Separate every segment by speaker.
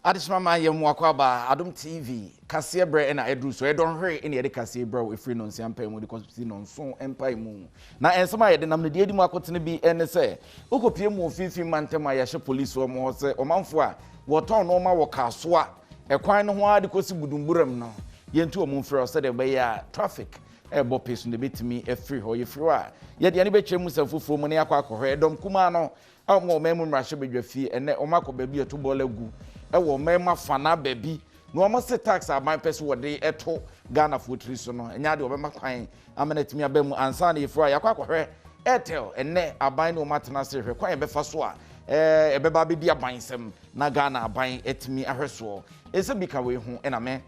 Speaker 1: Adishmama Yamwakwaba, Adom TV, Cassia Bre and I do so I don't hurry any other Cassia Bro if free non Sampa with the constitution on so empire moon. Now, and some I didn't am the dear Marco be NSA. Uko Piemo 50 Mantama Yasha police or more say or Manfua, what on no more Caswa, a quine why the Cosi Budumburum now. Yen to a moon for us said by traffic. A bopis in the bit to me a free or if you are. Yet the anybody himself for money aqua, Dom Kumano, out more memory Russia with your fee and Omako baby a 2 ball egu. Ewo mema fana baby no almost tax are my person what they eto Ghana food treason no enya de obema kwan amenetimi abemu ansa na ifura yakwa kwahwe Airtel enne aban no matena se hwe kwan befa so a ebeba bibia bansem na Ghana aban etimi ahweso ese bika we hu ena me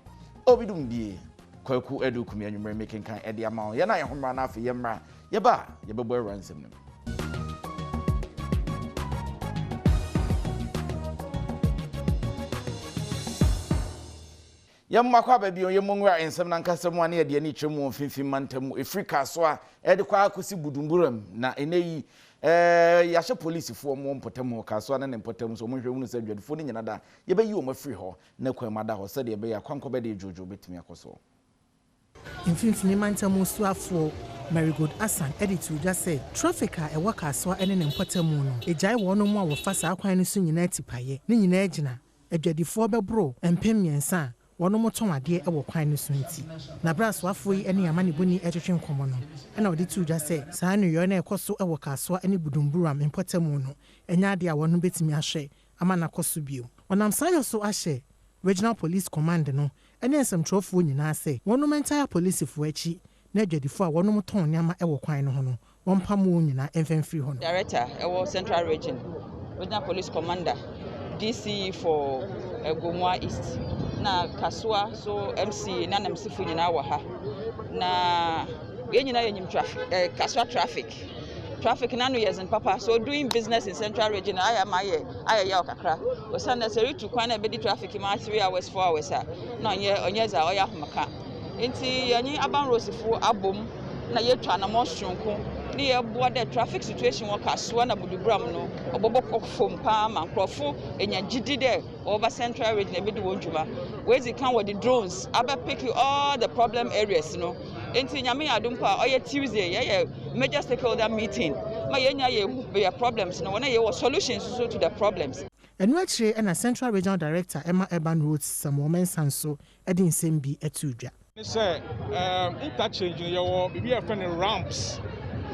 Speaker 1: obidum bie kwaku edu kumi anwumre making kan ede ama ye na ye homra na afi ye mra ye ba ye bebo eransem no Yamakwa baby on Yamungwa and some Nankasam near the Nichemo, Finfin Mantam, Africa, so Edqua Kusi Budumburum, na ene Yasha police for one potamo, Caswan and Potem, so much said you're fooling another. You be you my free ho, Nequa Mada, or said you be a concobedy Jojo bit me a coso.
Speaker 2: In Finfin Mantam, Swap for Marigold Asan, editor just say, Trafficker, a worker saw any Potamuno, a jai one more of fast Aquine soon united paye, Nin Egina, a jadi forbe bro, and Pemian san. One more time, dear, our kind sunti. Nabras wafui any amani buni education common. And I did two just say, Sanu Yone Cosso our castle any budumburam in Potamono, and Yadia one bit me a share, Amana Cosubu. When I'm sorry so ashe, regional police commander no, and then some trophy when I say, one entire police if wechi, Nedja before one more ton yama our kind hono, one pamoon and free hono.
Speaker 3: Director, our central region, regional police commander, DC for Gomwa East. Na Kaswa so MC na MC fu nyina wa ha na ye nyina yenyim traffic Kaswa traffic na no yezen papa so doing business in central region aya ya okakra o san necessary to kwan na be di traffic ma 3 hours 4 hours na onye za oya homaka enti yenyi aban rosifu abom na ye twa na mo sonko ni ye bo the traffic situation wo Kaswa na budubram no obobok fom pa ma nkrofo enya gidi there over central region e be di wonjuma where they can with the drones aba pick you all the problem areas no enti nyame adom pa oye Tuesday ye major stakeholder meeting ma yenya ye problems no na ye solutions so to the problems.
Speaker 2: And actually and a central regional director Emma Urban Roads some women sanso edin sembi etudwa
Speaker 4: say interchange your be a friend ramps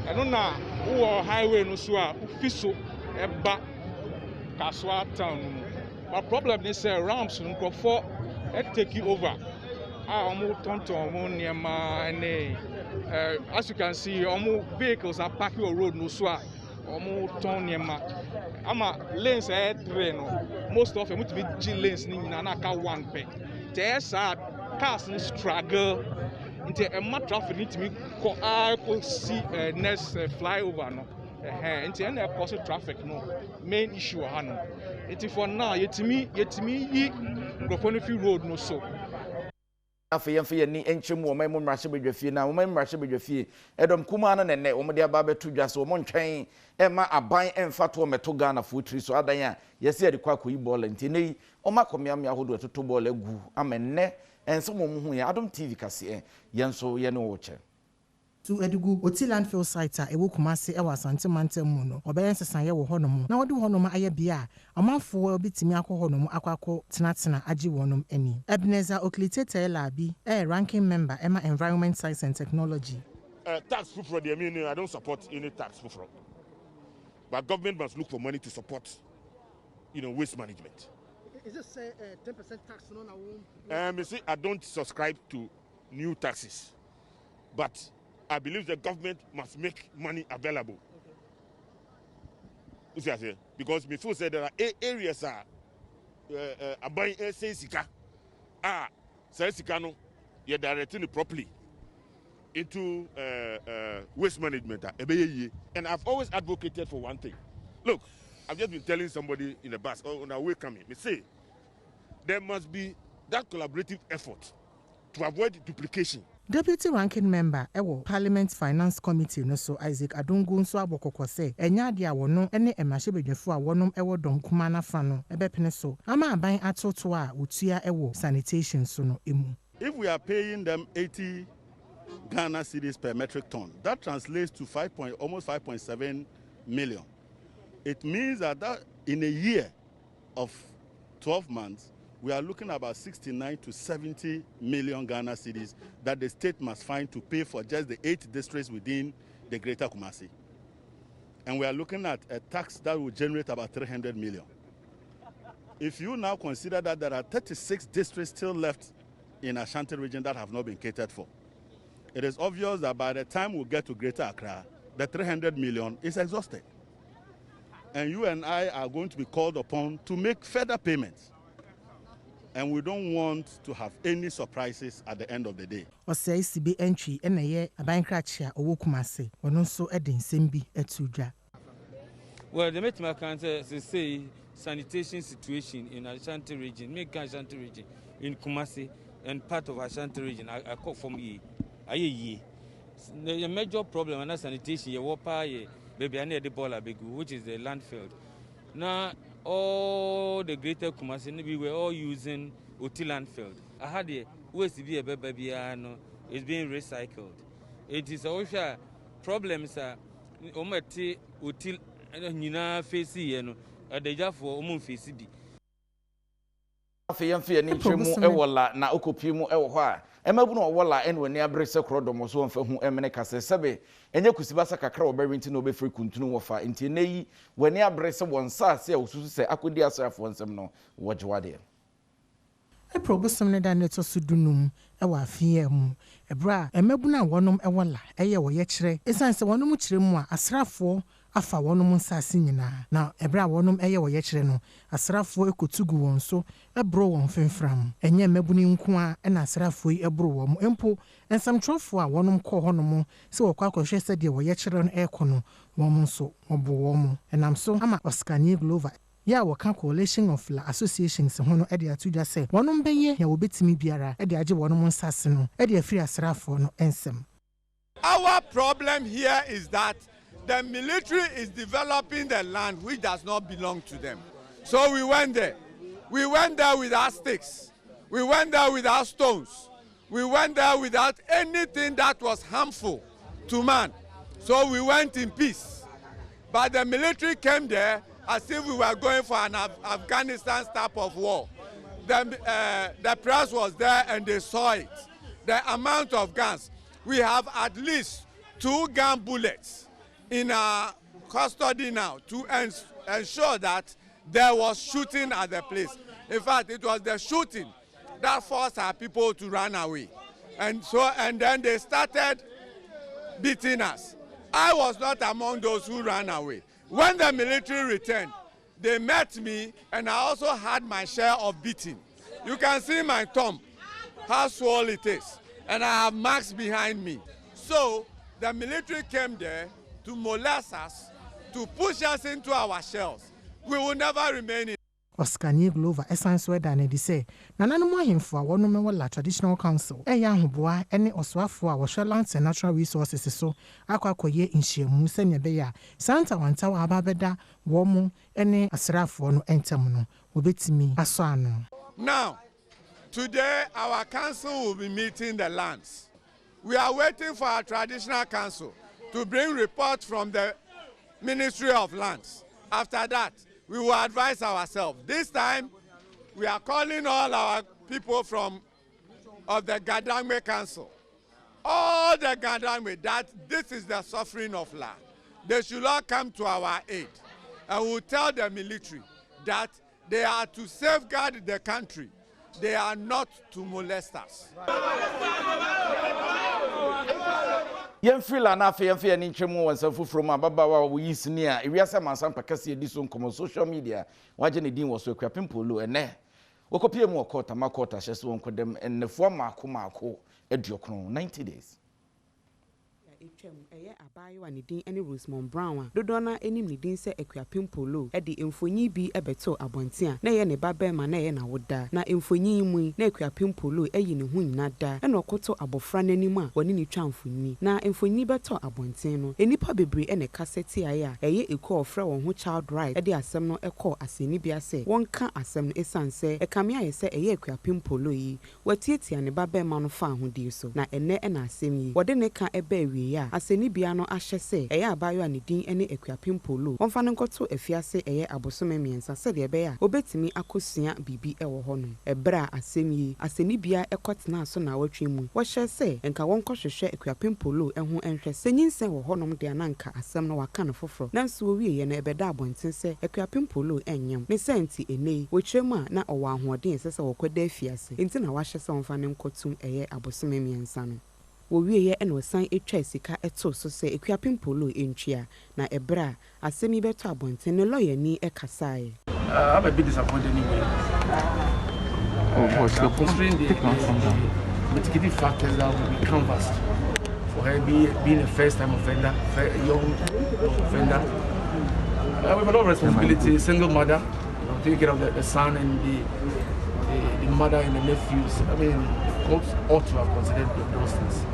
Speaker 4: and na wo highway no so a ufiso eba Kaswa town. But problem is ramps for take you over. As you can see, vehicles are parking on road no so lanes most of them would be G lanes in one peg. There's cars struggle into a traffic need to be see next flyover no. Into any cause traffic no main issue no. It for now yetimi yi ngofonifi road no so.
Speaker 1: Afeye ni enchemu o memo mrahye bedwafie na o memo mrahye bedwafie edom kuma na nene o mede aba betu dwase o mo ntwen e ma aban emfato meto Ghana futri so adan a yesi ade kwa koyi ball nti nei o makomiamia hodo toto ball agu amenne enso mo hu ya Adom TV kase yenso ye ne wo che
Speaker 2: to Edugu Oti landfill site a ewo Kumase e wasante mantem mu no obeyen sesan ye wo honom na wode honom aye bia amanfo obitimi akohonom akwako tenatena agi wonom ani Ebenezer Oklitete Labi ranking member Emma Environment Science and Technology.
Speaker 5: Tax for the meaning I don't support any tax for but government must look for money to support waste management.
Speaker 6: Is it say 10% tax no
Speaker 5: you see, I don't subscribe to new taxes, but I believe the government must make money available. Okay. Because before said there are areas are buying sika sika no you're directing it properly into waste management. And I've always advocated for one thing. Look, I've just been telling somebody in the bus on our way coming. Me say there must be that collaborative effort to avoid duplication.
Speaker 2: Deputy ranking member ewo Parliament Finance Committee no so Isaac Adongo nso abokoko se enya de a wono ene emahye a wonom ewo donkuma na fa no ebepene so ama aban atoto a utua ewo sanitation so no emu.
Speaker 7: If we are paying them 80 Ghana cedis per metric ton, that translates to almost 5.7 million. It means that in a year of 12 months, we are looking at about 69 to 70 million Ghana cedis that the state must find to pay for just the 8 districts within the Greater Kumasi. And we are looking at a tax that will generate about 300 million. If you now consider that there are 36 districts still left in Ashanti region that have not been catered for, it is obvious that by the time we get to Greater Accra, the 300 million is exhausted. And you and I are going to be called upon to make further payments. And we don't want to have any surprises at the end of the day.
Speaker 2: Osei sibe entry ena ye abankrachia owo Kumase ono so ede nsem bi etudwa.
Speaker 8: Well, the Metima Council say sanitation situation in Ashanti region, make Ashanti region in Kumasi and part of Ashanti region I call from ye. The major problem in sanitation ye wapa ye baby ane the bola begu, which is the landfill. Now all the greater Kumasi we were all using Uti landfill. I had a waste be a baby is being recycled. It is also problems are omati Uti nina face no adeja for omun face bi.
Speaker 1: Afeyamfe ani twemu ewola na okopiemu ewo ho a emabuno owola enwani abrese krodomo so mfa hu emene kase sebe enye kusibasa kakra oberinti no obefri kuntunu wofa nti neyi wani abrese wonsase a osusu se akodi asrafo nsem no wojewade
Speaker 2: e probosum ne da neto sudunum ewa afie mu ebra emabuna wonom ewola eye wo ye kire esanse wonom kire mu a asrafo afa wonom nsase nyina na ebra wonom eye wo ye kire no asrafo ekotugu won so ebro won femfram enye mabuni nko a na asrafo yi ebro won empo ensamtrofo a wonom kɔ honom se wo kwa kɔhwɛ sɛ de wo ye kire no ekono won so obo won enam so ama Oskani Glover ya waka coalition of la associations hono e de atudwa se wonom beye ya wobetimi biara e de age wonom nsase no e de afiri asrafo no ensem.
Speaker 9: Our problem here is that the military is developing the land which does not belong to them. So we went there. We went there with our sticks. We went there with our stones. We went there without anything that was harmful to man. So we went in peace. But the military came there as if we were going for an Afghanistan type of war. The press was there and they saw it. The amount of guns. We have at least 2 gun bullets in our custody now to ensure that there was shooting at the place. In fact, it was the shooting that forced our people to run away. And then they started beating us. I was not among those who ran away. When the military returned, they met me and I also had my share of beating. You can see my thumb, how swollen it is. And I have marks behind me. So the military came there to molest us, to push us into our shells. We will never remain in.
Speaker 2: Oskani Glover essence weda ne di say nananom ahemfo a wonom wala traditional council eya ahoboa ene oswafo a wohwe lands and natural resources so akwakoye nhyiamu sene be ya santa wanta wa ababeda wo ene asrafo no entem no obetimi aso ano.
Speaker 9: Now today our council will be meeting the lands. We are waiting for our traditional council to bring reports from the Ministry of Lands. After that, we will advise ourselves. This time, we are calling all our people of the Gadangme Council. All the Gadangme, that this is the suffering of land. They should all come to our aid. And we will tell the military that they are to safeguard the country. They are not to molest us.
Speaker 1: Yemfila na afeyamfe ani ntwemu wansafu from ababawa wo yisini a ewiase mansampa kase edi so nkomo social media waje ne din wo so AKUAPEM POLOO ene wokopie mu okota makota hyese won kodem ennefo maako 90 days.
Speaker 10: twam eye abayo wa ne din ene Rosemond Brown dodo na enim ne din se AKUAPEM POLOO e de emfonyi bi ebeto abonten a na ye ne babema na ye na woda na emfonyi mu na AKUAPEM POLOO eyi ne hu nyina da e na okoto abofra nanim a woni ne twamfonyi na emfonyi beto abonten no enipa bebre e ne kaseti aye a eye eko ofra won ho child right e de asem no ekọ aseni bia se wonka asem no esanse e kame aye se eye AKUAPEM POLOO yi watietia ne babema no fa ho di so na ene e na asem yi wode ne ka ebe awie ya aseni bia no ahye se eye abayo a ne din ene AKUAPEM POLOO wonfa ne nkoto afiase eye abosome miensa se de ebe ya obetimi akosua bibi ewo ho no ebra asem yi aseni bia ekotena so na watwe mu wo hye se enka wonko hwehwe AKUAPEM POLOO eho enhwe se nyinsen wo honom de ananka asem no waka no foforo nanso wo wie ye na ebeda abonten se AKUAPEM POLOO enyam ne senti enei wo kyeremu a na owo ahoɔden se wokoda afiase enti na wahye se wonfa ne nkotum eye abosome miensa no wo wie ye na osan etwa sika eto so se AKUAPEM POLOO entwia na ebra asemi beto abonten ne lawyer ni ekasae.
Speaker 11: I'm a bit disappointed anyway. Considering the mitigating factors that will be canvassed for her being a first-time offender, young offender, with a lot of responsibility, single mother, taking care of the son and the mother and the nephews. I mean, courts ought to have considered those things.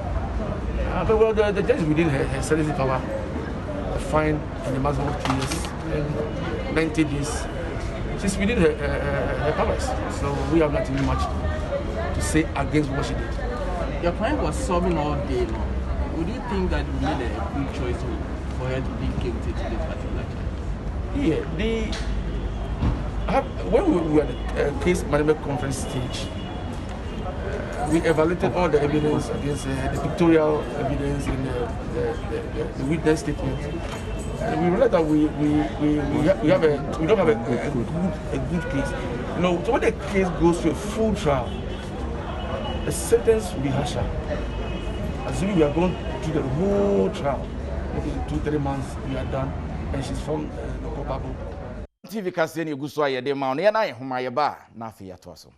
Speaker 11: But well, the judge within her sentencing power, a fine and a maximum of 2 years and 90 days. She's within her powers, so we have not really much to say against what she did.
Speaker 12: Your client was sobbing all day long. Would you think that you made a good choice for her to be guilty to this particular case?
Speaker 11: Yeah, when we were at the case management conference stage, we evaluated all the evidence against the pictorial evidence and the witness statement. And we realized that we don't have a good case. You know, so when the case goes to a full trial, the sentence will be harsher. Assuming we are going through the whole trial, maybe 2-3 months we are done, and she's from the culpable.
Speaker 1: TV Cassian Guswa Yede Maun, and I, whom I ba, Nafi Atoso.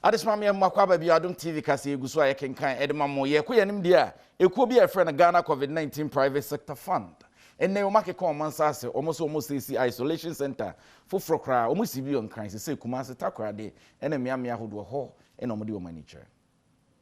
Speaker 1: Adesmami Makwaba bi Adom TV Cassian Guswa Yakenkan Edmamo Yakuyanim dia, a could be a friend of Ghana COVID-19 Private Sector Fund. And now market common sase almost AC isolation center for Frokra, almost civilian crimes, say Kumasi Takra de, and a Miamia who do a hole and Omodio manager.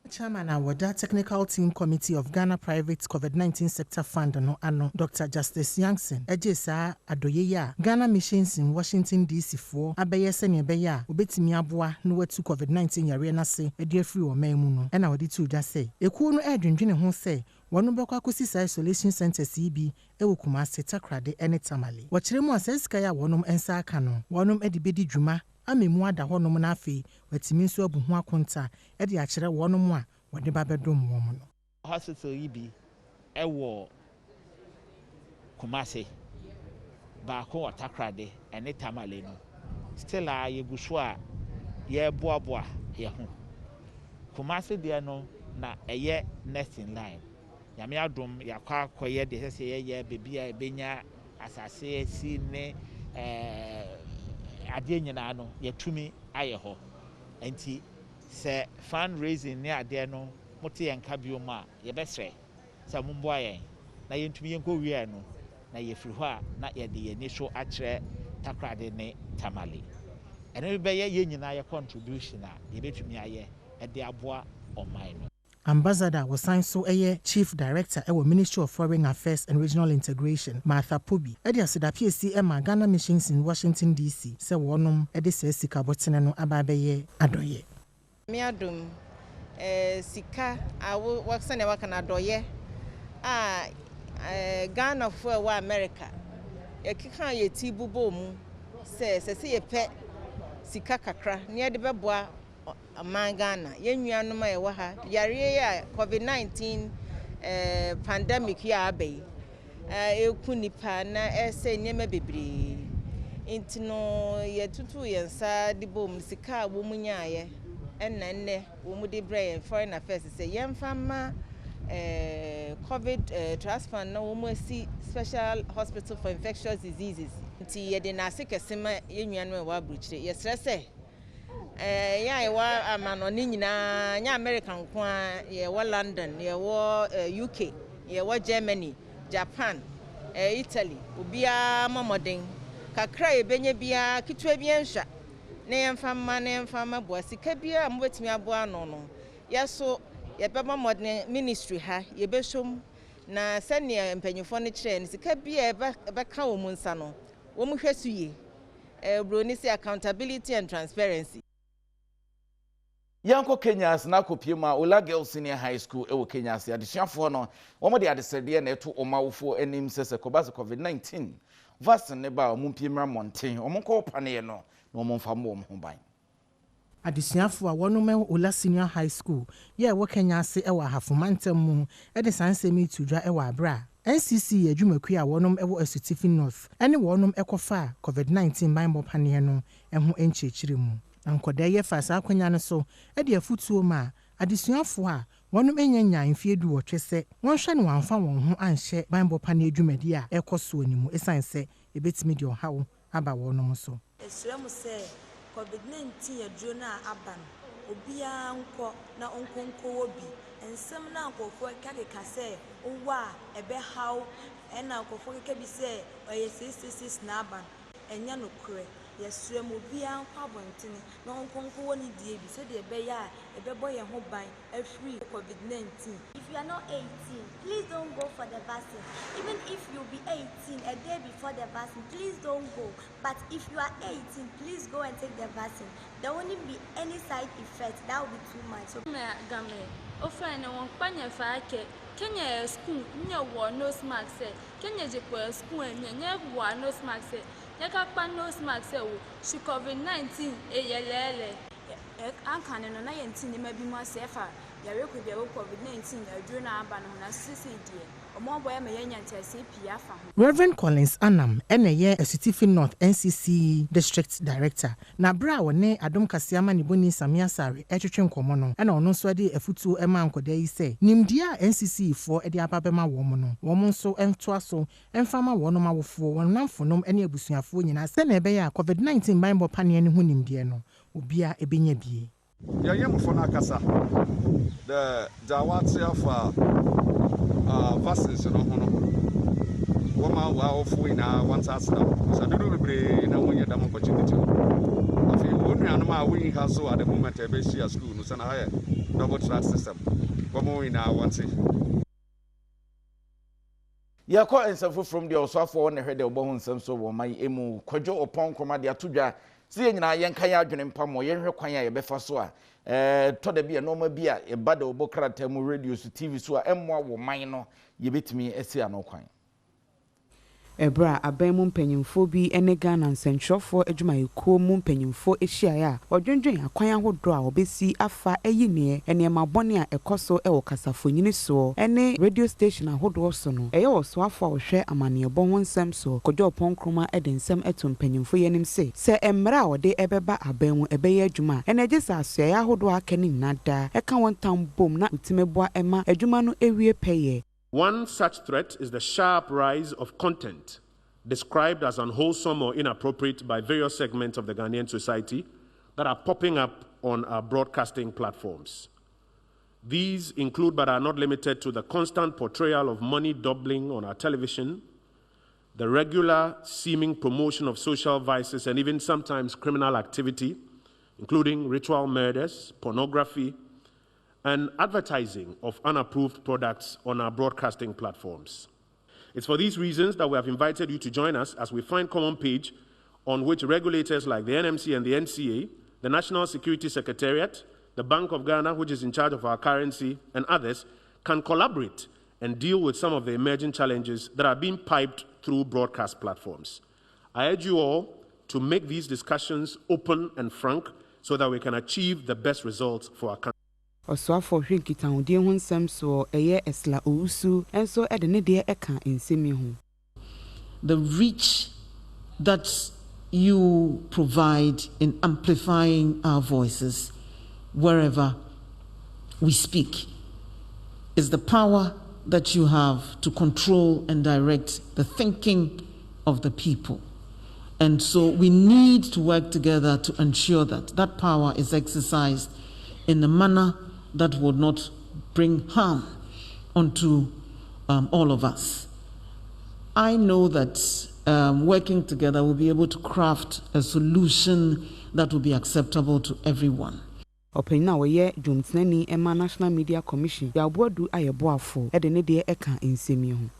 Speaker 2: Chairman Awada Technical Team Committee of Ghana Private COVID-19 Sector Fund no ano Dr. Justice Youngson ejesa adoyeya Ghana missions in Washington DC for abeye sene beya obetimi aboa no watu COVID-19 yare na se edi afri o man mu no e na wodi tu dwa se ekuo no edwendwene ho se wonu bekwa akosi isolation center CB ewo Kumasi Takrade ene Tamale wo kire mu asesika ya wonum ensa aka no wonum edibedi dwuma amemu ada honom na afi watimi nso abu ho akonta e de akere wonom a wode babedom wom no
Speaker 13: hospital yi bi ewo Kumasi ba ko Takrade ene Tamale no still a yeguso a ye boaboa ye ho Kumasi de no na eye next in line yame adom yakwa koye de se ye bebi a benya asase si ne ade nyina no yetumi aye ho enti se fundraising ne ade no mote yenka biom a ye besre se mumbo ayen na yentumi yenko wie no na yefiri ho a na ye de ye ni so akere Takrade ne Tamale ene be ye nyina ye contribution a ye betumi aye e de aboa oman no.
Speaker 2: Ambassador was signed so Chief Director at Ministry of Foreign Affairs and Regional Integration, Martha POBEE. Edia Seda PSC Emma Ghana missions in Washington DC. Se wonum edi se sika botene no ababeye adoye.
Speaker 14: Miadum sika awu waksane wakana adoye. Ghana for wa America. Ekika ye ti bubo mu se ye pe sika kakra ne de beboa Ghana yenuanum a ewa ha yare ya COVID-19 pandemic ya abai eku nipa na ese nyema bebre intino ye tutu yensa de bom sika wo munyaye ennenne wo mu de bre foreign affairs se yemfa ma COVID trust fund na wo mu si special hospital for infectious diseases nti ye de na sekesema yenuanum a wa bruchire ye stress ya wa amanoni nyina nya American kwa ye wa London ye wa UK ye wa Germany Japan Italy obia mamoden kakra ye benye bia kitwa bia nhwa na yemfa ma boa sika bia mo betimi aboa no yeso ye beba modern ministry ha ye besom na sene empanyifo ne kire ne sika bia beka wo mu nsa no wo mu hwesuye broni say accountability and transparency.
Speaker 1: Yanko Kenya's na kopiema Ola Girls Senior High School ewo Kenya's adesuafo no wo de adesede na eto omawofo anim sese kobase COVID-19 vaccine ne ba omupiemra monten omonko pane no na omomfa mo ho ban.
Speaker 2: Adesuafo a wono Ola Senior High School ye ewo Kenya's ewo hafomantam mu e de sansemi tudwa ewo abra NCC adwumaku a wonom ewo Asutifi North ene wonom ekofa COVID-19 ban pane no eho enchechire mu. Ankoda ye fasa akwanya no so e de afutuo ma adesuafo a wonom enyanya mfie du wo twese won hwe ne wanfa won ho anhye banbo pane adwumadi a ekoso onimu esanse ebetimi de ohawo aba wonom so.
Speaker 15: Esremu se COVID-19 aduro na aban obia nko na onkonko obi ensem na nkofo kakeka se owa ebe haw ena nkofo keke bi se oye 666 na aban enya no kure yesremu bia kwabonten na onkonko woni die bi se de be ya ebe boye ho ban free COVID-19.
Speaker 16: If you are not 18, please don't go for the vaccine. Even if you be 18 a day before the vaccine, please don't go. But if you are 18, please go and take the vaccine. There won't be any side effects. That will be too much. So
Speaker 17: Kenya school nya wo nose mask say Kenya je kwa school nya wo nose mask say nya pa nose mask say wo shi COVID-19 eyelele
Speaker 18: ankane no na yenti ne ma bi mu asefa yare ku bia COVID-19 aduro na aba no na sisi die omobo ya menya ntase pia fa ho.
Speaker 2: Reverend Collins Anam ene ye Asutifi North NCC District Director na bra wone Adom Kasiama ne boni Samia Sare etwetwe nkomo no ena ono so de afutu ema nkoda yi se nimdia NCC fo ede ababema wo mo no wo nso entoa so emfama wono mawofo wonamfonom ene abusuafo nyina se na ebe ya COVID-19 banbo pane ne hu nimdie no obia ebenya bie
Speaker 19: ya yemfo na kasa the Jawatsia for vaccines no hono woma wa ofu ina wanta sna so dudu bebre na wonye dam opportunity afi wonu anuma a we ha so at the moment e be share school no sana ha double track system woma ina wanti
Speaker 1: ya ko ensafo from the osafo ne hwede obo hu nsem so wo mai emu kwadwo opon kroma de atodwa si nyina yenka ya adwene mpamo yenhwe kwan ya yebefa so a to da bia normal bia e bada obo krata mu radio so TV so a emmoa wo man no yebetimi esi anokwan.
Speaker 10: Ebra abemu mpanyimfo bi ene Ghana nsenthrofo adwumayeko mu mpanyimfo ehia a odwendwen akwan ahodo a obesi afa eyine ene mabone a ekoso ewo kasafonyini so ene radio station ahodo so no eye osoafo a ohwe amane ebo ho nsem so kodwo ponkroma ede nsem eto mpanyimfo yenim se emra a ode ebeba abemu ebeye adwuma ene gisa asoe ahodo akani nada eka wontam bom na utimeboa ema adwuma no ewie peye.
Speaker 20: One such threat is the sharp rise of content described as unwholesome or inappropriate by various segments of the Ghanaian society that are popping up on our broadcasting platforms. These include but are not limited to the constant portrayal of money doubling on our television, the regular seeming promotion of social vices and even sometimes criminal activity, including ritual murders, pornography, and advertising of unapproved products on our broadcasting platforms. It's for these reasons that we have invited you to join us as we find common page on which regulators like the NMC and the NCA, the National Security Secretariat, the Bank of Ghana, which is in charge of our currency, and others can collaborate and deal with some of the emerging challenges that are being piped through broadcast platforms. I urge you all to make these discussions open and frank so that we can achieve the best results for our country.
Speaker 10: Osoafo hwinkita hodie ho nsem so eye esla ousu enso ede ne de eka ensemi ho.
Speaker 21: The reach that you provide in amplifying our voices wherever we speak is the power that you have to control and direct the thinking of the people. And so we need to work together to ensure that that power is exercised in a manner that would not bring harm onto all of us. I know that working together we'll be able to craft a solution that will be acceptable to everyone.
Speaker 10: Opina woye Johnson Emma National Media Commission yabodu ayeboafo edene de eka nsemi ho.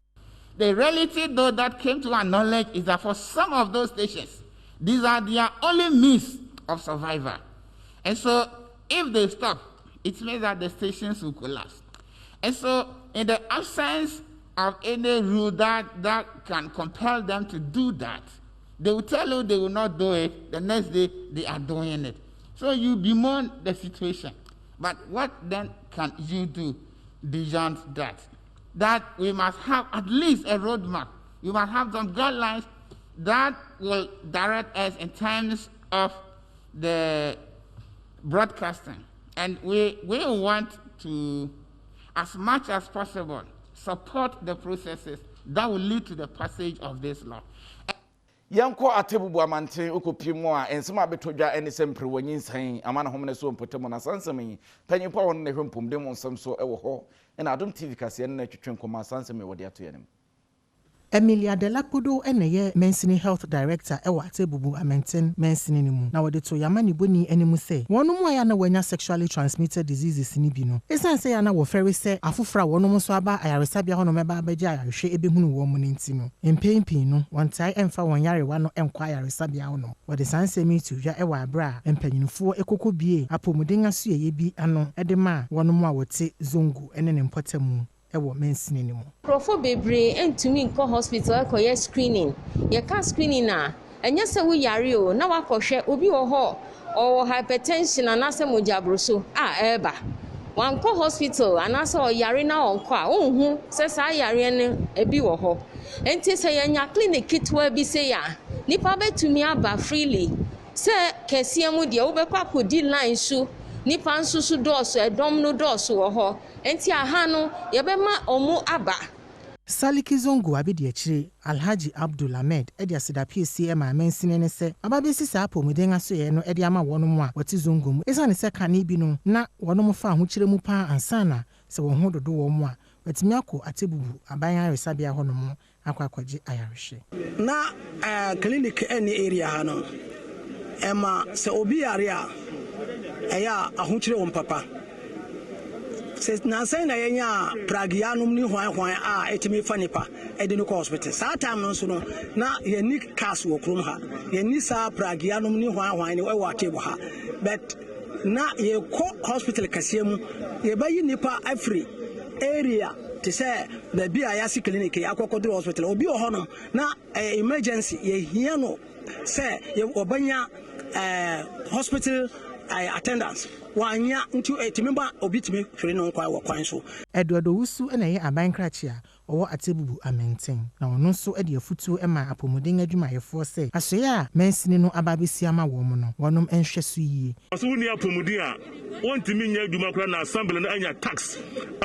Speaker 3: The reality though that came to our knowledge is that for some of those stations, these are their only means of survival. And so if they stop, it means that the stations will collapse. And so in the absence of any rule that can compel them to do that, they will tell you they will not do it, the next day they are doing it. So you bemoan the situation. But what then can you do beyond that? That we must have at least a roadmap. We must have some guidelines that will direct us in terms of the broadcasting. And we want to, as much as possible, support the processes that will lead to the passage of this law.
Speaker 1: Yanko atebubu amante ukopimo a ensema betodwa ene sempre wanyin san amana homne so mpotemo na sansemi panyimpa won ne hwempom de mo nsam so ewo ho na Adom TV kase ne twetwen koma sansemi wode ato yanem.
Speaker 2: Emilia Delakpodo eneye Mensini Health Director ewa atebubu amenten Mensini ni mu na wode to yamani boni enimu se wonu mu aya na wanya sexually transmitted diseases ni bi no esan se ya na wo feri se afofra wonu mu so aba ayaresabia ho no meba abaje ayahwe ebehunu wo mu nti no empempin no wontai emfa won yarewa no enkwa ayaresabia ho no wode sanse mi tuja ewa abra empanyinfo ekokobie apomuden aso ye bi ano edema wonu mu a wote zongo ene ne mpotemu ewo Mensini ni mu
Speaker 22: Profo bebre entumi nko hospital akoye screening ye ka screening na enye se wo yare o na wakohwe obi wo ho o hypertension anase mojabroso eba wanko hospital anase o yare na onko a onhu se sa yare ne ebi wo ho enti se yenya clinic kitwa bi se ya nipa betumi aba freely se kese mu de wo bekwa podi line su nipa nsusu dose edom no dose wo ho enti aha no yebema omu aba.
Speaker 2: Saliki Zongo abidi echire Alhaji Abdul Ahmed edi asida PCM Mensini ne se ababesi sa apomuden aso ye no edi ama wono mu a wati Zongo mu esa ne se kane bi no na wono mu fa ahukire mu pa ansana se wo ho dodo wo mu a watimi akọ atebubu aban aresabia ho no mu akwakwaje ayarehwe
Speaker 6: na clinic any area ha no ema se obi area eya ahukire wo papa se na say na yenya pragianum ni hwan a etimi fanipa edi no hospital sa time no so no na yeni cast wo krom ha yeni sa pragianum ni hwan ni wa table ha but na ye ko hospital kasiem ye bayi nipa afri area to say the BIC clinic akokodro hospital obi o hono na emergency ye hia no say ye obanya hospital attendance wanya ntu etimemba obitimi hwere no kwa wakwan so
Speaker 2: Eduardo Wusu na ye aban krachi a owo atebubu amenten na ono so ede afutu ema apomuden adwumayefo se asoye a Mensini no ababesi ama wo mu no wonom enhwe so yie
Speaker 5: so woni apomuden a wontimi nya adwuma kra na assembly na anya tax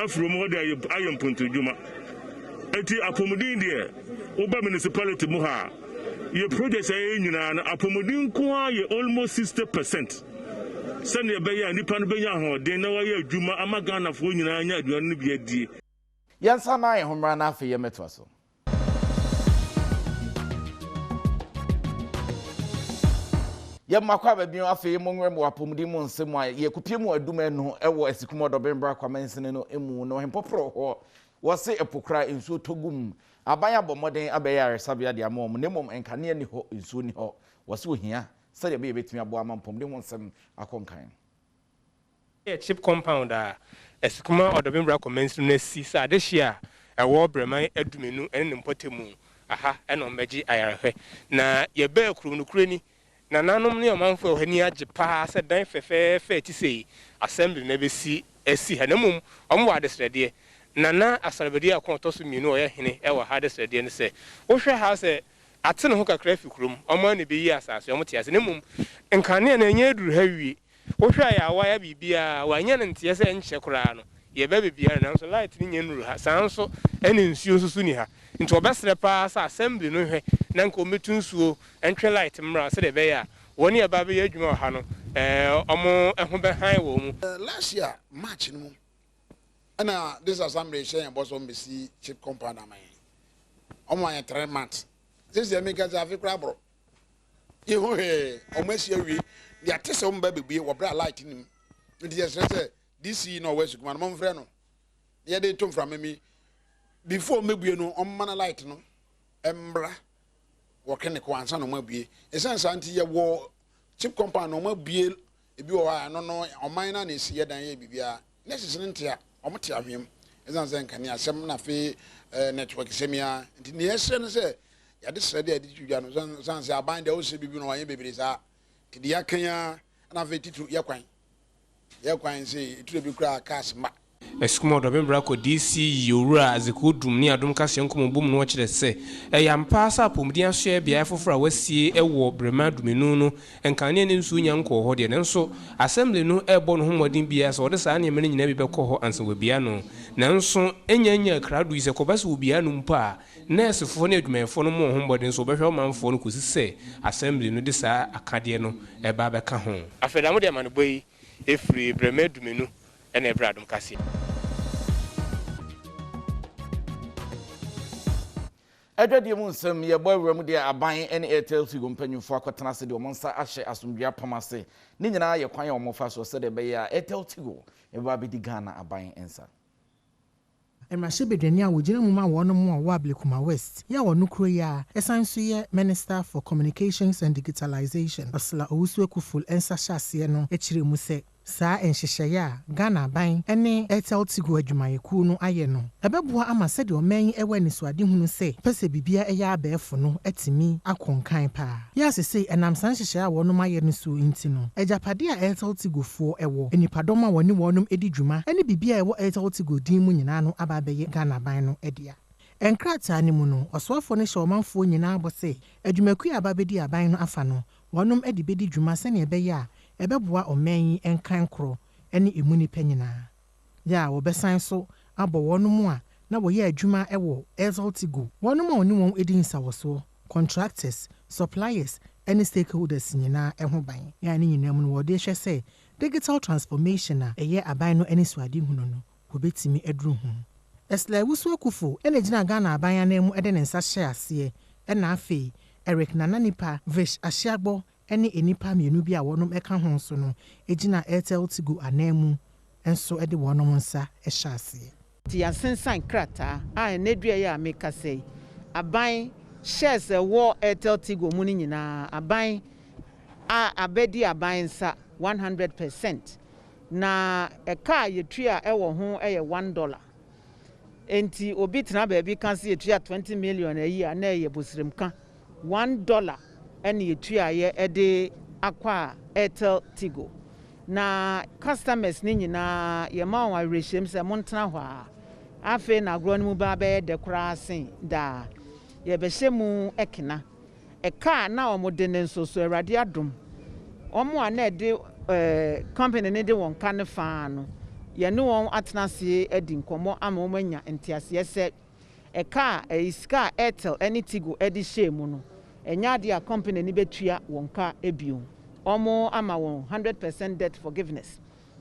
Speaker 5: afro mu hode ayemponto adwuma enti apomuden de oba municipality mu ha ye project ay nyina na apomuden ko ye almost 60%. Send beya nipa no benya ho den na waye adwuma amagana fo nyina anya aduan no bi adie
Speaker 1: yansa na ye homra na afa ye meto so ye makwa ba bi afa ye monwe mo apomudi mo nsem a ye kupie mu aduma no ewo asikumo do bembra kwa Mensini no emu no hempopro ho wo se epokra enso togum abanya bomoden abeya resabia de amom nemom enkane ni ho enso ni ho wo se ohia sade be betimi abo amampom de wonsem akonkan
Speaker 23: a chip compound esikuma odobembra Mensini no si sa de hia ewo breman adumenu ene mpotemu aha ene ombeji ayarehwe na ye be kurum no kurani na nanom ne omanfo ohani age pa se dan fefefe ti sei assembly na be si esi hanamum omwo adesrede na asarbedi akontoso mienu oye hene ewa hadesrede ne se wo hwe ha se atene ho kakra fi kurum omo ne be yi asase omo tiase ne mum nkane na enye duru ha wie wo hwe ya wa ya bibia wanya ne ntie se enche kura no ye be bia na so light ni nyenuru ha san so ene nsuo susu ni ha nti obesre pa sa assembly no hwe na nko metu nsuo entwe light mra se de be ya woni aba be adwuma ha no omo eho be han wo mu
Speaker 4: last year March no and this assembly share boss on BC chip compound am omo an 3 months this year make us have crab bro you ho he omo sia wi they atese omo ba bebie wo bra light nim nti yes say this no west kuma no mfre no ye dey tom from me before mebue no omo man light no embra wo kene ko ansa no mabue esansa anti ye wo chip compound no mabue ebi wo ha no no oman na na sie dan ye bibia necessary ntia omote ahwem esansa nkane asem na fe network semia nti ne yesre no se ya de sre de twidwa no sansa aban de wo se bibi no wanye bebere sa ti de yakanya na fe titu yakwan se itu bi kura cash ma
Speaker 23: eskumo do bembra ko DC yura azekudum ni adom kase nkomo bom no kire se yampa sa pomdi aso bia fofora wasie ewo brema dumenu no enkane ne nsu nya nko ho de nenso assembly no ebo no homodin bia so de saa ne mene nyina bi bekọ ho ansa wabia no nenso enya krado ise ko base wobia no mpa nurse fo ne adwumefo no mo homodin so behwe manfo no kosi se assembly no de saa akade no eba beka ho afedamo de amano boyi efri brema dumenu ene bradum kase
Speaker 1: Edwadi mu nsem ye boy wura mu de aban ene Airtel Tigo mpanyufo akotena se de omonsa ahye asomdua pamase ni nyina ye kwan ye omofa so se de be ya Airtel Tigo e ba be di Ghana aban ensa
Speaker 2: Emrashe bedwani a wogina mu ma wono mu a wo Ablekuma West ya wono kro ya esanso ye Minister for Communications and Digitalization Osla Owusu-Ekuful ensa hyase no ekire mu se saa enhyehyeye Ghana aban ene Airtel Tigo adwumayeku no aye no ebeboa ama se de oman ewe ni so ade hunu se pese bibia eya abefo no etimi akonkan pa ya sese enam san hyehyeye wono maye no so inti no ejapade a Airtel Tigo fo ewo enipadom a woni wonom edi dwuma ene bibia ewo Airtel Tigo din mu nyina no ababeye Ghana aban no edia enkrata ni mu no oswafo ne hyeomanfo nyina abose adwumaku ababedi aban no afa no wonom edi bedi dwuma se ne ebeye a ebeboa oman enkan kro ene emuni panyina ya wobesan so abo wonom a na wo ye adwuma ewo Airtel Tigo wonom a oni won edi nsawoso contractors suppliers ene stakeholders nyina eho ban ya ne nyina mu no wo de hwe se digital transformation a eye aban no ene suade hunu no wo betimi eduru hu Osla Owusu-Ekuful ene gina Ghana aban anemu ede ne nsa hye ase ena afei Eric Nananipa Vish Ashiagbo ene enipa mienu bi a wonom eka ho so no egina Airtel Tigo anemu enso ede wonom nsa ehye ase
Speaker 7: ti asensan krata a enedua ya meka sei aban shares wo Airtel Tigo mu ni nyina aban a abedi aban nsa 100% na eka yetua ewo ho eye $1 enti obi tena ba bi kan se yetua 20 million a year na eye bosremka $1 ene yetua ye ede akwa Airtel Tigo na customers ni nyina ye ma wa reshem se montena ho afi na agro mu ba be de kura sen da ye be hyemu ekena eka na omode ne nso so Awurade adom omo a na de company ne de won kan fa no ye ne won atenase edi nkomo ama o manya entiase se eka iska Airtel ene Tigo edi hyemu no enya dia company ni betua wonka ebio omo ama won 100% debt forgiveness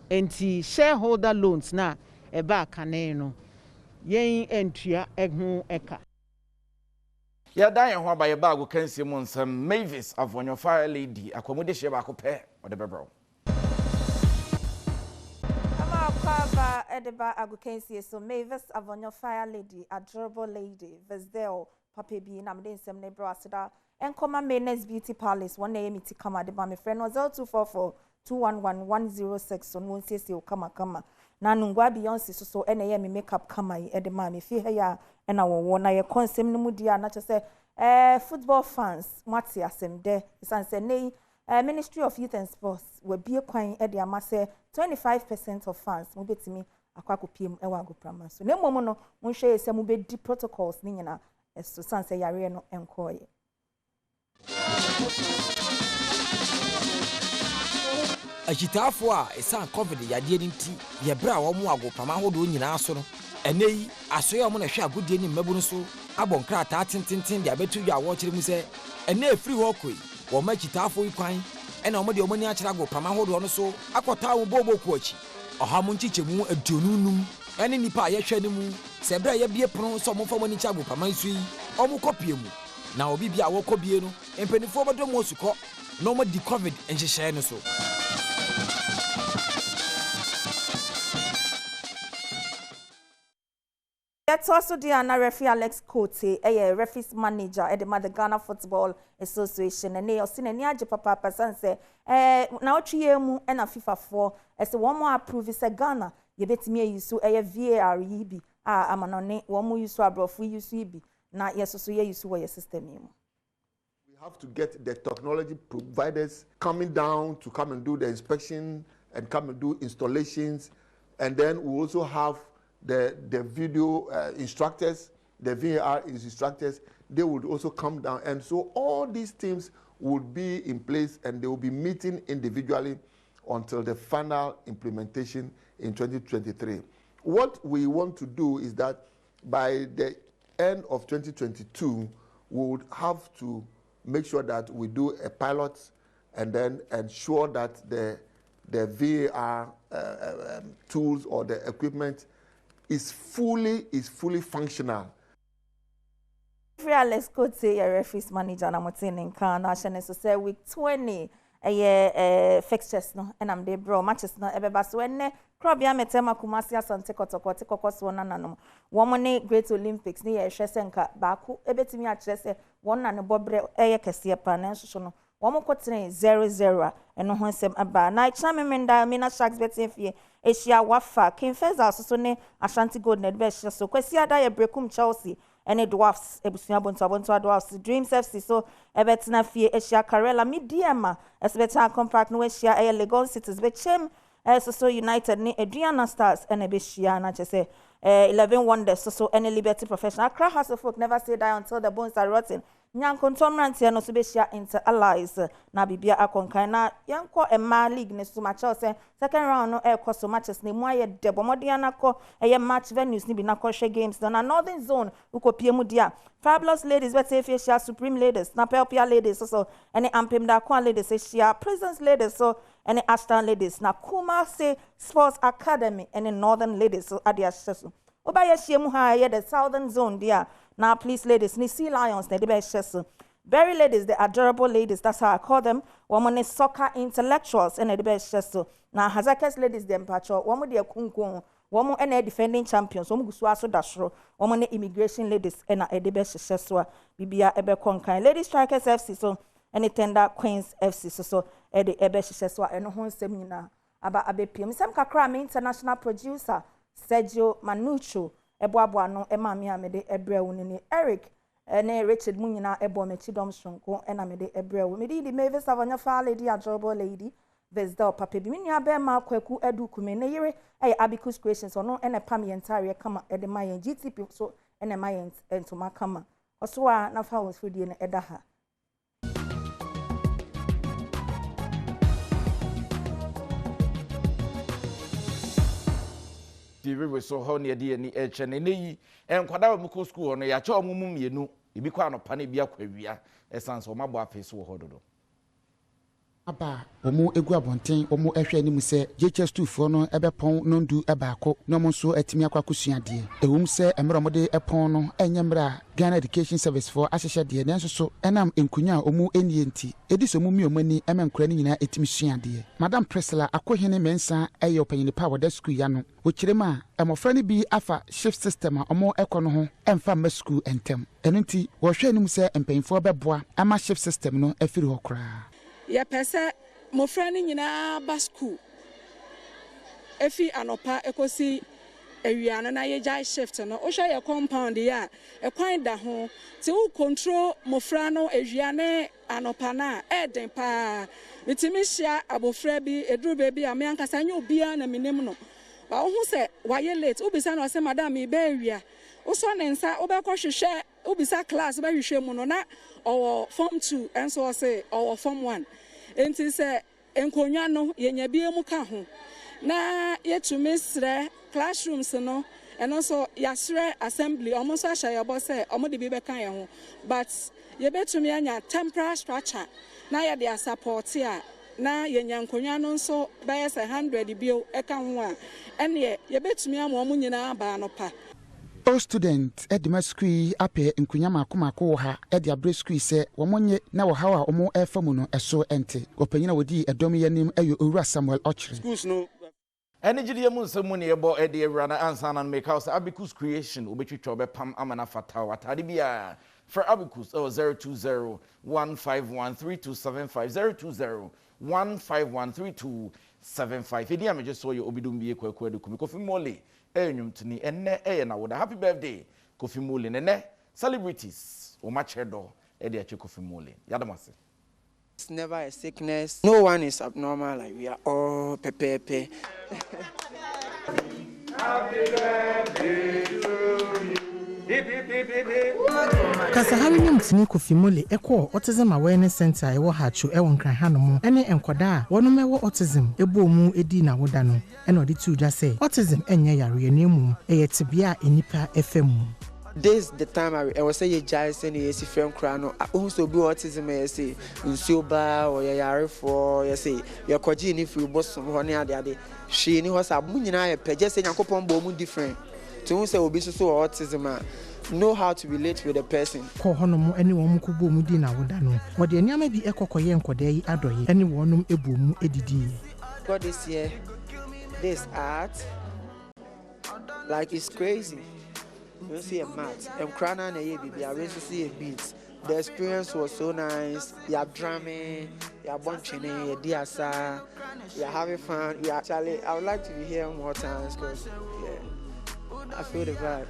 Speaker 7: enti shareholder loans na eba kane no yen entua ehu eka
Speaker 1: ya dan ho abaye baago kansie mu nsam Mavis Avonyo Fire Lady akomode hye ba ko pe ode bebro
Speaker 8: ama kwaba edeba agokansie so Mavis Avonyo Fire Lady adorable lady Vezdel POBEE na mde nsem ne bro asida Enkoma Maine's Beauty Palace 1am iti kama de ba me friend 0244 211 106 on wonsese o kama na nungwa Beyonce so ene ye me makeup kama yi ede ma me fi he ya ena wo na ye konsem no mu dia na che football fans mati asem de sanse nei Ministry of Youth and Sports we bie kwan ede ama se 25% of fans mu betimi akwa kopiem ewa agoprama so na momo no mo hwe ye se mu be di protocols ni nyina so sanse yare no enkoye
Speaker 9: Achitafo a esan covid yade ni nti ye bra wo mu agopama hodo nyina so no ene yi asoya mo na hwe agodie ni mmabu no so abonkra ta tintintin dia betu ya wo kire mu se ene efiri ho koi wo ma achitafo yi kwan ena omo de omo ni akira agopama hodo no so akota wo bobo ku achi oha mo nchichemu adionunum ene nipa ye hwe ni mu se bra ye bie pono so mo fa mo ni chi agopama isu yi omo kopie mu na obi bia wo kobie no empenifo bodo mo suko no mo di covid enhyehyɛ no so.
Speaker 8: Let's also do an referee Alex Cote, a referees manager at the Ghana Football Association, and they are seen any papa person say, now 3 years and a FIFA 4 as the one more approve is a Ghana. You bet me you so a VAR EB. I'm on one more use to abroad free use EB. Now, yes, so you use your system.
Speaker 11: We have to get the technology providers coming down to come and do the inspection and come and do installations, and then we also have the video instructors, the VAR instructors. They would also come down, and so all these teams would be in place, and they will be meeting individually until the final implementation in 2023. What we want to do is that by the end of 2022, we would have to make sure that we do a pilot and then ensure that the VAR tools or the equipment is fully functional.
Speaker 8: Let's go to your referees manager and I'm in Ghana. So say week 20 fixtures no and I'm the bro matches no everybody so when Krobia metema Kumasi Asante Kotoko so nananom one Great Olympics ni ye hwese nka baako ebetimi a kire se one na ne bobre kese pa na nso no one kotene 0-0 eno ho nsem aba na chamemenda mina Sharks betin fie Asia wafa Kinfeza so ne Ashanti Gold na be hye so kwasi ada ye brekum Chelsea ene Dwarfs ebusunya bonto Dwarfs Dreams FC so ebetina fie Asia Karela Midiama esbeta compact no Asia Legon Cities be chem so United ni Adriana Stars ene be hia na chese 11 wonders so any Liberty Professional Accra House of Folk never say die until the bones are rotten. Nyankontomrantia no subeshia inter allies na bibia akonkan na yanko ema league ne so match say second round no e so matches ne mu aye de bomodian akọ match venues ni bi na kọ games na northern zone ukopie mu dia Fabulous Ladies better facial Supreme Ladies na Pelpia Ladies so any Ampem da Kwan Ladies share Prisons Ladies so any Ashton Ladies na Kumasi Sports Academy any Northern Ladies so adia so obaya shiemu ha ye the Southern Zone dia now, please, ladies, ni Sea Lions, the best. Very ladies, the adorable ladies, that's how I call them. Woman is soccer intellectuals, and the best. Now, Hazakas ladies, them patcho. Woman, they are kunku. Woman, and defending champions. Woman, Gusuaso Dashro. Woman, immigration ladies, and the best. Bibia Ebe Konkai. Ladies Strikers FC, so any tender Queens FC, so the Ebe Sheswa, and home seminar about Abe PM. Some Kakra, international producer, Sergio Manucho. Eboabo no emami amede ebrewu ni Eric ene Richard Munyina ebo mechidom shonko ena mede ebrewu mede di Mavis Avonya fa lady adorable lady Vesdel papa bi minia be ma kwaku edu kume ne yire Abicus Creations ono ene pam yentare kama ede mayen GTP so ene mayen entoma kama oso a na fa wosfudie ne eda ha
Speaker 1: TV so ho ne de ani eche ne yi enkwada wa muko school no ya cha omum mienu ibi kwa no pa ne bi akwawia essence o mabo afi so ho dodo
Speaker 12: aba omu egu abonten omu ehwe ani mu se JHS2 fo no ebepon nondu ebaako no mo so atimi akwakosuade ewum se emromode epon no enyemra Ghana Education Service for ahyehyɛ de nenso so enam enkunya omu enienti ediso mu miomani emenkura ni nyina etimi suade Madam Priscilla akohene mensa eye opanyinipa wada school ya no okirema emofra ni bi afa shift system a omo ekono ho emfa ma school entem enunti wo hwɛ ani mu se empanyinfo beboa ama shift system no afiri ho kra
Speaker 24: ya pese mofra ni nyina ba school efi anopa ekosi ewiano na ye shift no o hwe ye compound ya ekwan da ho ti u control mofra no ewiane anopa na eden pa mitimi hia abofra bi eduru be bi ame ankasa nya obia na minim no ba wo hu se wa ye late ubisa na se madam ibe ewia wo so ne nsa obekọ hwehwe ubisa class ba hwehwe mu no na owo form 2 enso o se owo form 1 enti se enkonwa no yenya bia mu ka ho na yetumi srɛ classrooms no eno so yasrɛ assembly omo so ahya yebo sɛ omo de bi bɛka ye ho but yebetumi anya temporary structure na ye de support a na yenya nkonwa no nso bɛyɛ sɛ 100 bio ɛka ho a ɛne yebetumi ama omo nyina ba no pa.
Speaker 12: All students at the school appear in Kunyama Kumakoha at the Abre school say, Wamonye, now how or more air famuno as so empty. Openina would be a domianim Ura Samuel Ochre. Schools no.
Speaker 1: Energy the moon some money about Eddie Rana Ansan and make house Abicus creation, Ubichi Chobe Pam Amana Fatawa Tadibia for Abicus 020 151 3275 151 3275. Idiam just saw you Obidumbi Kwekwedu Kumikofi Mole. Enyum tuni enne na woda happy birthday Kofi Mole nene celebrities o machedo e de ache Kofi Mole yadamase.
Speaker 13: It's never a sickness. No one is abnormal, like we are all pepe. Happy birthday to you.
Speaker 2: Kasahari ni mtini Kofi Mole eko Autism Awareness Center ewo hachu ewo nkranhanom ene enkwada wono mewo autism ebo mu edi na woda no ene odi tu dwa say autism enye yare ne mu eyetibia enipa FM.
Speaker 13: This the time I was say you just say you see friend cry no who so be autism you say nsuo ba or yare for you say you kwaji ni free boss ho ne ade hwe ni ho sa mu nyina ye pege say yakopon bo mu different to say obi so autism know how to relate with the person.
Speaker 2: Ko honom ene won kubo mu di na woda no wo de niam bi ekokoye nkoda yi adoye ene wonum ebo mu edidi.
Speaker 13: God this year this art like it's crazy. You see a mat and crana na ye bibi I really see a beat. The experience was so nice. You are drumming, you are bunching, you are diasa, you are having fun. You actually I would like to be here more times because yeah, I feel the vibe.